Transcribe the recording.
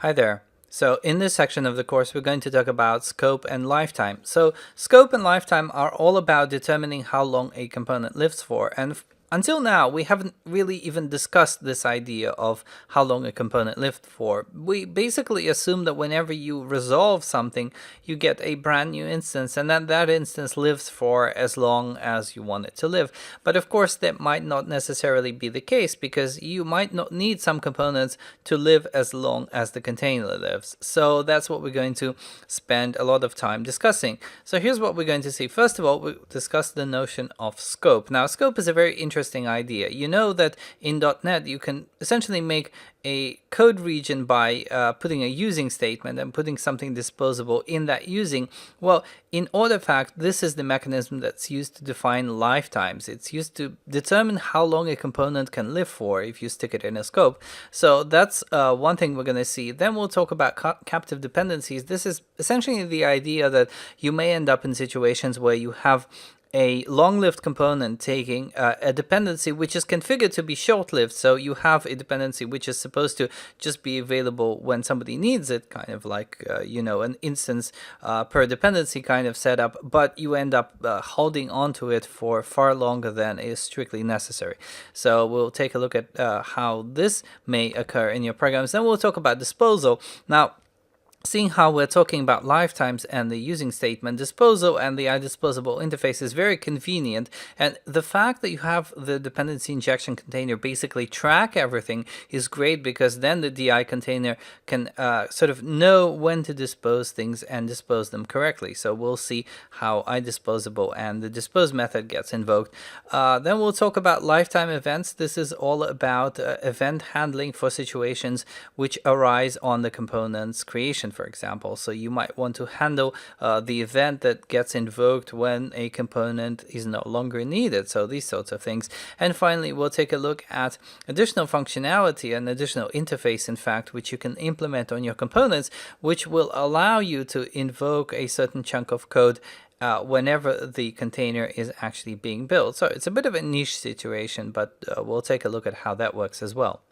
Hi there. So in this section of the course, we're going to talk about scope and lifetime. So scope and lifetime are all about determining how long a component lives for. And until now, we haven't really even discussed this idea of how long a component lived for. We basically assume that whenever you resolve something, you get a brand new instance, and then that instance lives for as long as you want it to live. But of course, that might not necessarily be the case, because you might not need some components to live as long as the container lives. So that's what we're going to spend a lot of time discussing. So here's what we're going to see. First of all, we discuss the notion of scope. Now, scope is a very interesting idea. You know that in .NET you can essentially make a code region by putting a using statement and putting something disposable in that using. Well, in Artifact, this is the mechanism that's used to define lifetimes. It's used to determine how long a component can live for if you stick it in a scope. So that's one thing we're going to see. Then we'll talk about captive dependencies. This is essentially the idea that you may end up in situations where you have a long-lived component taking a dependency which is configured to be short-lived. So you have a dependency which is supposed to just be available when somebody needs it, kind of like, an instance per dependency kind of setup, but you end up holding onto it for far longer than is strictly necessary. So we'll take a look at how this may occur in your programs. Then we'll talk about disposal. Now, seeing how we're talking about lifetimes and the using statement, disposal and the iDisposable interface is very convenient. And the fact that you have the dependency injection container basically track everything is great, because then the DI container can sort of know when to dispose things and dispose them correctly. So we'll see how iDisposable and the dispose method gets invoked. Then we'll talk about lifetime events. This is all about event handling for situations which arise on the component's creation, for example. So you might want to handle the event that gets invoked when a component is no longer needed. So these sorts of things. And finally, we'll take a look at additional functionality and additional interface, in fact, which you can implement on your components, which will allow you to invoke a certain chunk of code whenever the container is actually being built. So it's a bit of a niche situation, but we'll take a look at how that works as well.